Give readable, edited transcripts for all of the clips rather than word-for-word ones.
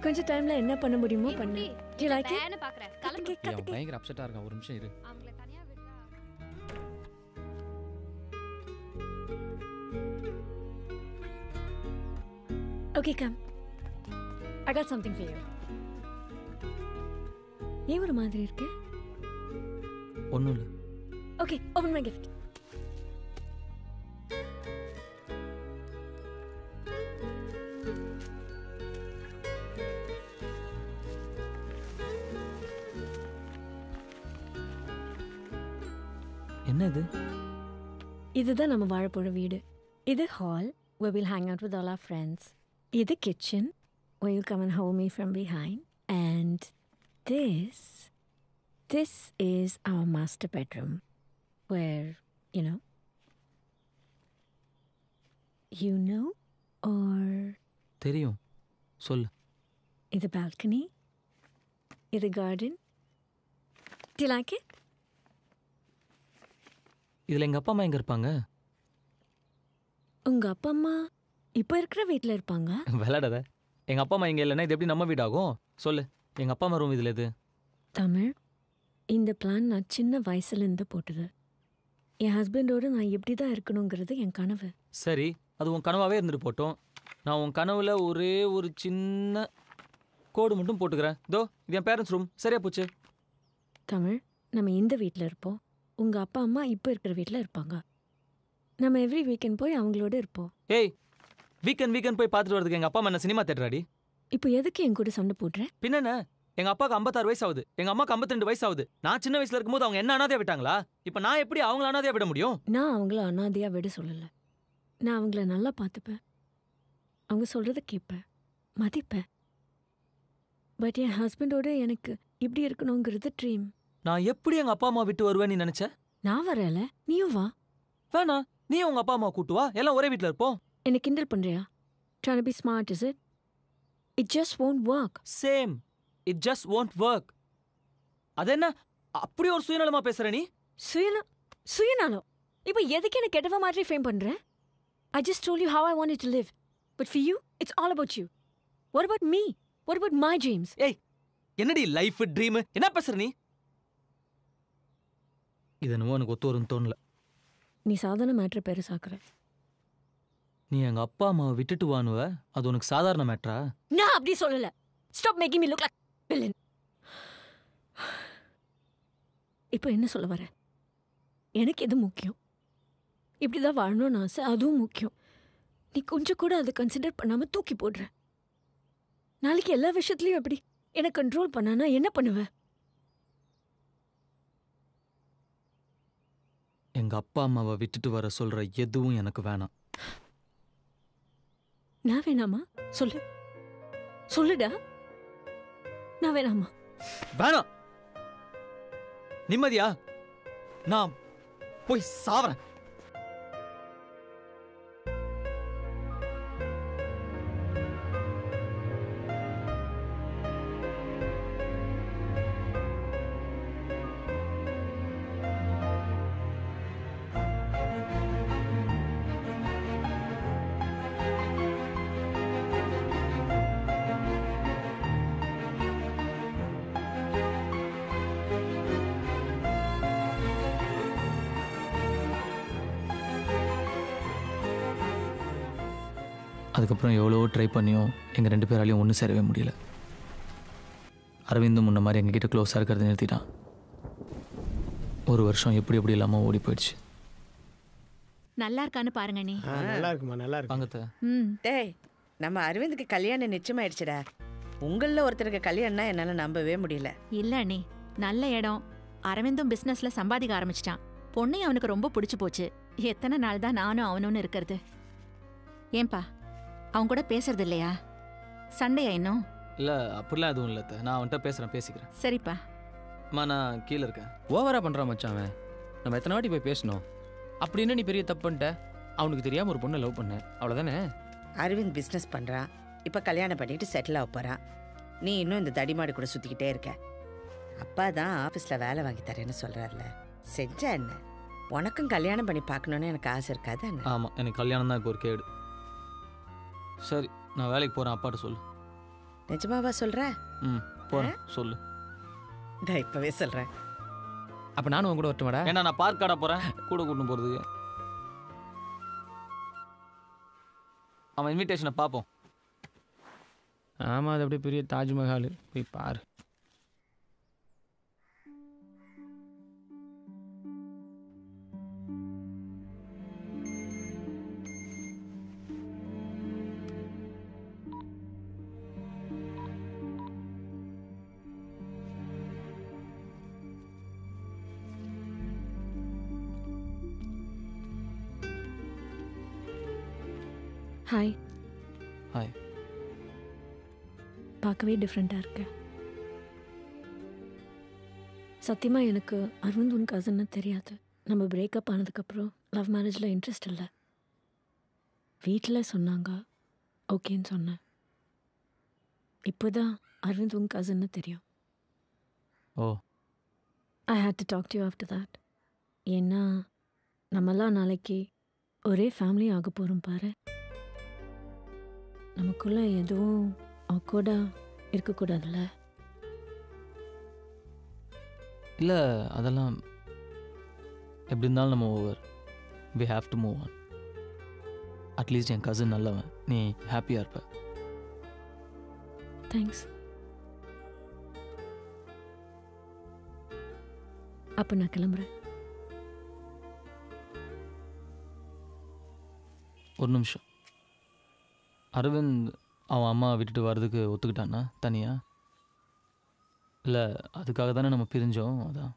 கொஞ்சம் டைம்ல என்ன பண்ண முடியுமோ பண்ணு. Do you like it? நான் பாக்குறேன். கலந்து பயங்கர அப்செட்டா இருக்கான். ஒரு நிமிஷம் இரு. அவங்கள தனியா விடுறா. Okay, come. I got something for you. ஏன் ஒரு மாதிரி இருக்கு? ஒண்ணும் இல்ல. Okay, open my gift. என்ன இது? இதுதான் நம்ம வாழ போற வீடு. இது hall where we'll hang out with all our friends. இது kitchen where you'll come and hold me from behind. And this is our master bedroom where, you know or தெரியும். சொல்லு. இது balcony. இது garden. Do you like it? இதுல எங்க அப்பா அம்மா எங்க இருப்பாங்க? உங்க அப்பா அம்மா இப்போ இருக்கிற வீட்ல இருப்பாங்க. விளையாடாத. எங்க அப்பா அம்மா இங்க இல்லைன்னா இது எப்படி நம்ம வீடாகும்? சொல்லு. எங்க அப்பா அம்மா ரூம் இதுல எது? தமிழ், இந்த பிளான் நான் சின்ன வயசுலேருந்து போட்டது. என் ஹஸ்பண்டோடு நான் எப்படி தான் இருக்கணுங்கிறது என் கனவு. சரி, அது உன் கனவாவே இருந்துட்டு போட்டோம். நான் உன் கனவுல ஒரே ஒரு சின்ன கோடு மட்டும் போட்டுக்கிறேன். இதோ இது என் பேரண்ட்ஸ் ரூம். சரியா போச்சு. தமிழ், நம்ம இந்த வீட்டில் இருப்போம். உங்க அப்பா அம்மா இப்போ இருக்கிற வீட்டில் இருப்பாங்க. நம்ம எவ்ரி வீக்கெண்ட் போய் அவங்களோட இருப்போம். ஏய், வீக்கெண்ட் போய் பார்த்துட்டு வரதுக்கு எங்க அப்பா அம்மா என்ன சினிமா தேட்டராடி? இப்போ எதுக்கு என் கூட சண்டை போடுறேன்? பின்னென்ன, எங்க அப்பாவுக்கு 56 வயசு ஆகுது, எங்க அம்மாக்கு 52 வயசு ஆகுது. நான் சின்ன வயசுல இருக்கும்போது அவங்க என்ன அனாதையா விட்டாங்களா? இப்போ நான் எப்படி அவங்கள அனாதையா விட முடியும்? நான் அவங்கள அனாதையா விட சொல்லலை. நான் அவங்கள நல்லா பார்த்துப்பேன், அவங்க சொல்கிறத கேட்பேன், மதிப்பேன். பட் என் ஹஸ்பண்டோட எனக்கு இப்படி இருக்கணுங்கிறது ட்ரீம். நான் எப்படி எங்க அப்பா அம்மா விட்டு வருவேன்னு நினைச்ச? நான் வரல, நீயும் வா. வேணா, நீ உங்க அப்பா அம்மா கூட்டு வா, எல்லாம் ஒரே வீட்டில் இருப்போம். என்ன கிண்டல் பண்றியா? Trying to be smart, is it? It just won't work. Same. It just won't work. அதென்ன அப்படி ஒரு சுயநலமா பேசுற நீ? சுயநலம்? இப்போ எதுக்கு என்ன கெட்டவ மாதிரி ஃபேம் பண்ற? I just told you how I wanted to live. But for you, it's all about you. What about me? What about my dreams? ஏய், என்னடி லைஃப் ட்ரீம்? என்ன பேசுற நீ? இது என்னவோ எனக்கு ஒத்து வரும்னு தோணல. நீ சாதாரண மேட்ரை பெருசாக்குற. நீ எங்க அப்பா அம்மாவை விட்டுட்டு வானுவ, அது உனக்கு சாதாரண மேட்ரா? நான் அப்படி சொல்லல. Stop making me look like a villain. இப்போ என்ன சொல்ல வர? எனக்கு எது முக்கியம்? இப்படிதான் வாழணும்னு ஆசை, அதுவும் முக்கியம். நீ கொஞ்சம் கூட அதை கன்சிடர் பண்ணாம தூக்கி போடுற. நாளைக்கு எல்லா விஷயத்துலையும் எப்படி என்னை கண்ட்ரோல் பண்ணானா என்ன பண்ணுவ? எங்க அப்பா அம்மாவை விட்டுட்டு வர சொல்ற எதுவும் எனக்கு வேணாம். நான் வேணாமா? சொல்லுடா. நான் வேணாமா? வேணாம். நிம்மதியா? நான் போய் சாவறேன். அதுக்கப்புறம் எவ்வளோ ட்ரை பண்ணியும் எங்கள் 2 பேராலையும் ஒன்றும் சேரவே முடியல. அரவிந்தும் முன்ன மாதிரி எங்ககிட்ட க்ளோஸாக இருக்கிறத நிறுத்திட்டான். 1 வருஷம் எப்படி இல்லாமல் ஓடி போயிடுச்சு. நல்லா இருக்கான்னு பாருங்க நீ. நல்லா இருக்குமா? நல்லா இருக்கு. அங்கத்த டேய், நம்ம அரவிந்துக்கு கல்யாணம் நிச்சயமாயிடுச்சுடா. உங்களில் ஒருத்தருக்கு கல்யாணம்னா என்னால் நம்பவே முடியல. இல்ல அண்ணி, நல்ல இடம். அரவிந்தும் பிசினஸ்ல சம்பாதிக்க ஆரம்பிச்சிட்டான். பொண்ணையும் அவனுக்கு ரொம்ப பிடிச்சு போச்சு. எத்தனை நாள் தான் நானும் அவனும் இருக்கிறது? ஏன்பா அவன் கூட பேசுறது இல்லையா? சண்டையா இன்னும்? இல்லை, அப்படிலாம் எதுவும் இல்லை. நான் அவன்கிட்ட பேசிக்கிறேன். சரிப்பா. நான் கீழே இருக்கேன். ஓவரா பண்ணுறான் மச்சான் அவன். நம்ம எத்தனை வாட்டி போய் பேசணும்? அப்படின்னு நீ பெரிய தப்பு பண்ணிட்ட. அவனுக்கு தெரியாம ஒரு பொண்ணை லவ் பண்ண, அவ்வளோதானே? அரவிந்த் பிஸ்னஸ் பண்ணுறான். இப்போ கல்யாணம் பண்ணிட்டு செட்டில் ஆக போகிறான். நீ இன்னும் இந்த தடிமாடு கூட சுற்றிக்கிட்டே இருக்க. அப்பா தான் ஆஃபீஸில் வேலை வாங்கி தரேன்னு சொல்கிறாருல, செஞ்சா என்ன? உனக்கும் கல்யாணம் பண்ணி பார்க்கணுன்னு எனக்கு ஆசை இருக்காது என்ன? ஆமாம், எனக்கு கல்யாணம் தான் இப்போ ஒரு கேடு. சரி, நான் வேலைக்கு போகிறேன். அப்பாட்ட சொல்லு. நிஜமாவா சொல்ற? ம் போகிறேன் சொல்லு. நான் இப்பவே சொல்றேன். அப்போ நானும் உங்க கூட வரட்டுமாடா? ஏன்னா நான் பார்க் காட போகிறேன் கூட கூட்டு போகிறதுக்கு. அவன் இன்விடேஷனை பார்ப்போம். ஆமாம், அது அப்படியே பெரிய தாஜ்மஹால், போய் பாரு. ஹாய். ஹாய். பார்க்கவே டிஃப்ரெண்ட்டாக இருக்கு. சத்தியமாக எனக்கு அரவிந்த் உன் கசன்னு தெரியாது. நம்ம பிரேக்கப் ஆனதுக்கப்புறம் லவ் மேரேஜில் இன்ட்ரெஸ்ட் இல்லை. வீட்டில் சொன்னாங்க, ஓகேன்னு சொன்னேன். இப்போ தான் அரவிந்த் உன் கசன்னு தெரியும். Oh. I hate to talk to you after that. ஏன்னா நம்மலாம் நாளைக்கு ஒரே ஃபேமிலி ஆக போகிறோம் பாரு. நமக்குள்ளே எதுவும் ஆக்வர்டாக இருக்கக்கூடாதுல்ல. இல்லை அதெல்லாம் எப்படி இருந்தாலும் நம்ம over. We have to move on. At least என் கசின் நல்லவன், நீ ஹாப்பியாக இருப்ப. தேங்க்ஸ். அப்போ நான் கிளம்புறேன். ஒரு நிமிஷம். அரவிந்த் அவன் அம்மா விட்டுட்டு வர்றதுக்கு ஒத்துக்கிட்டானா தனியா? இல்லை அதுக்காக தானே நம்ம பிரிஞ்சோம்? அதான்.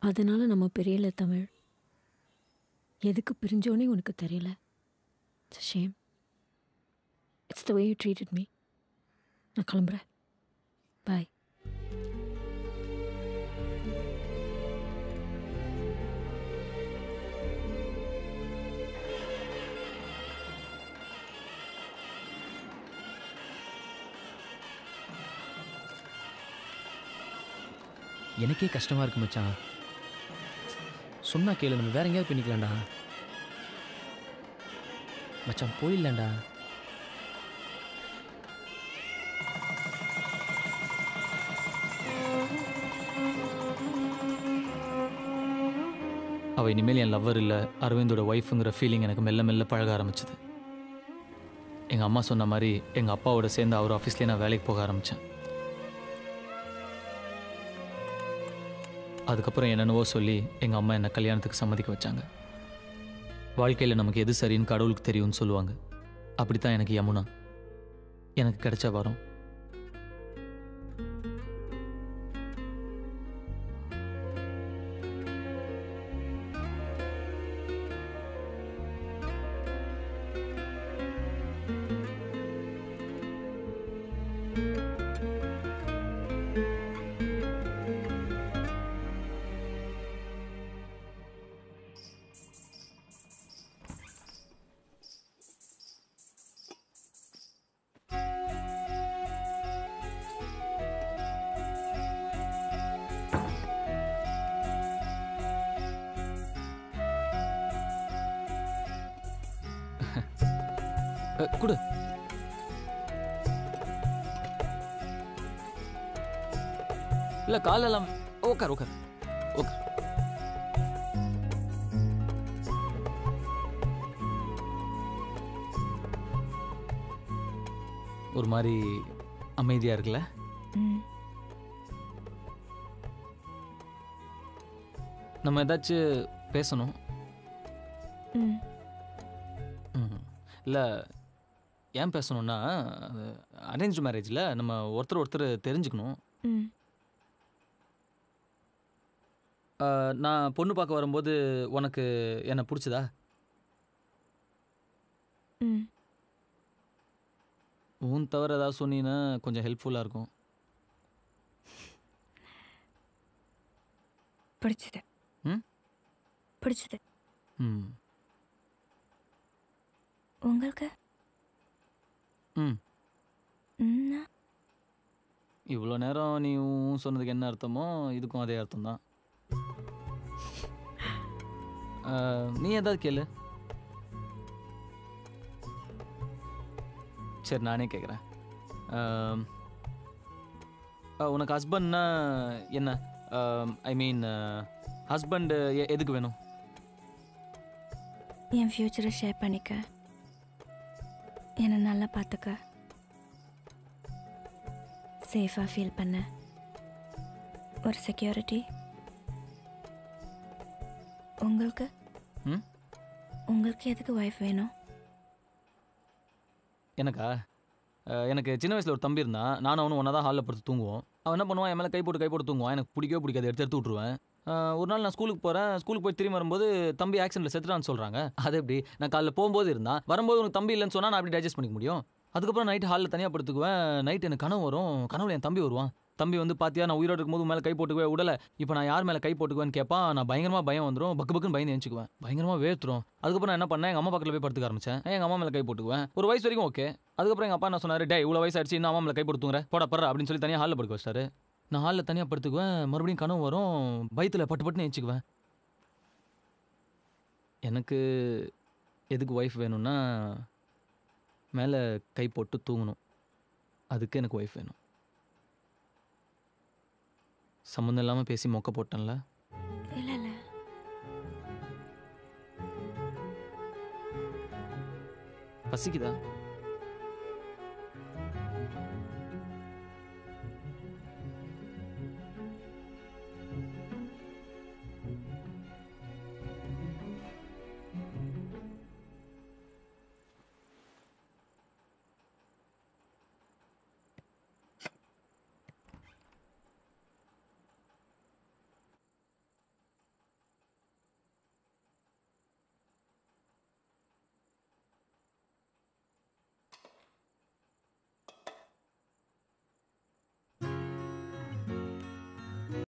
அதனால நம்ம பிரியல தமிழ். எதுக்கு பிரிஞ்சோன்னே உனக்கு தெரியல. It's a shame. It's the way you treated me. நான் கிளம்புறேன். பாய். எனக்கே கஷ்டமாக இருக்கு மச்சான். சொன்னா கேளு, நம்ம வேற எங்கேயாவது பண்ணிக்கலாம்டா மச்சான். போயிடலாம்டா. அவள் இனிமேல் என் லவ்வர் இல்லை, அரவிந்தோட ஒய்ஃபுங்கிற ஃபீலிங் எனக்கு மெல்ல மெல்ல பழக ஆரம்பிச்சது. எங்கள் அம்மா சொன்ன மாதிரி எங்கள் அப்பாவோட சேர்ந்து அவர் ஆஃபீஸ்லேயே நான் வேலைக்கு போக ஆரம்பித்தேன். அதுக்கப்புறம் என்னென்னவோ சொல்லி எங்கள் அம்மா என்னை கல்யாணத்துக்கு சம்மதிக்க வச்சாங்க. வாழ்க்கையில் நமக்கு எது சரின்னு கடவுளுக்கு தெரியும்னு சொல்லுவாங்க. அப்படித்தான் எனக்கு யமுனா எனக்கு கிடைச்ச வரம். கொடு. இல்லை காலெல்லாம் ஓக்கார் ஓக்கார் ஓக்கார். ஒரு மாதிரி அமைதியா இருக்குல்ல? நம்ம ஏதாச்சும் பேசணும். இல்லை ஏன் பேசணும்னா, அரேஞ்ச் மேரேஜில் நம்ம ஒருத்தர் தெரிஞ்சுக்கணும். நான் பொண்ணு பார்க்க வரும்போது உனக்கு என்ன பிடிச்சதா? உன் தவிர ஏதாவது சொன்னீங்கன்னா கொஞ்சம் ஹெல்ப்ஃபுல்லாக இருக்கும். பிடிச்சது. பிடிச்சது. உங்களுக்கு? இவ்வளோ நேரம் நீ சொன்னதுக்கு என்ன அர்த்தமோ இதுக்கும் அதே அர்த்தம் தான். நீ ஏதாவது கேளு. சரி நானே கேட்குறேன். உனக்கு ஹஸ்பண்ட்னா என்ன? ஐ மீன் ஹஸ்பண்ட் எதுக்கு வேணும்? என் ஃப்யூச்சரை ஷேர் பண்ணிக்க, என்னை நல்லா பார்த்துக்க, சேஃபாக ஃபீல் பண்ண ஒரு செக்யூரிட்டி. உங்களுக்கு உங்களுக்கு எதுக்கு ஒய்ஃப் வேணும்? எனக்கா? எனக்கு சின்ன வயசில் ஒரு தம்பி இருந்தான். நானும் அவனும் ஒன்றா தான் ஹாலில் படுத்து தூங்குவோம். அவன் என்ன பண்ணுவான், என் மேலே கை போட்டு தூங்குவான். எனக்கு பிடிக்கவே பிடிக்காது, எடுத்து விட்ருவேன். ஒரு நாள் நான் ஸ்கூலுக்கு போகிறேன். ஸ்கூலுக்கு போய் திரும்பி வரும்போது தம்பி ஆக்சிடென்ட்டில் செத்துட்டான்னு சொல்கிறாங்க. அது எப்படி? நான் காலைல போகும்போது இருந்தான், வரும்போது உனக்கு தம்பி இல்லைன்னு சொன்னால் நான் அப்படி டைஜஸ்ட் பண்ணிக்க முடியும்? அதுக்கப்புறம் நைட்டு ஹாலில் தனியாக படுத்துக்குவேன். நைட்டு எனக்கு கனவு வரும். கனவுல என் தம்பி வருவான். தம்பி வந்து பார்த்தியா நான் உயிரோடு இருக்கும்போது மேலே கை போட்டுக்குவேன், உடலை இப்போ நான் யார் மேலே கை போட்டுக்குவேன்னு கேட்பான். நான் பயங்கரமாக பயம் வந்துடும், பக்குன்னு பயந்து எழுச்சிக்குவேன், பயங்கரமாக வேர்த்துரும். அதுக்கப்புறம் நான் என்ன பண்ணேன், எங்கள் அம்மா பக்கத்தில் போய் படுத்துக்க ஆரம்பிச்சேன். எங்கள் அம்மா மேலே கை போட்டுக்குவேன். ஒரு வயசு வரைக்கும் ஓகே. அதுக்கப்புறம் எங்கள் அப்பா என்ன சொன்னார், டே இவ்வளோ வயசு ஆயிடுச்சு, இன்னும் அம்மா மேலே கை போட்டுங்கிற போட படுற அப்படின்னு சொல்லி தனியாக ஹாலில் படுக்க வச்சிட்டாரு. நான் ஹாலில் தனியாக படுத்துக்குவேன். மறுபடியும் கனவு வரும், பயத்தில் பட்டுன்னு எழுச்சிக்குவேன். எனக்கு எதுக்கு ஒய்ஃப் வேணும்னா, மேலே கை போட்டு தூங்கணும். அதுக்கு எனக்கு ஒய்ஃப் வேணும். சம்மந்தம் இல்லாமல் பேசி மொக்க போட்டேன்ல? இல்லை இல்லை, பசிக்குதா?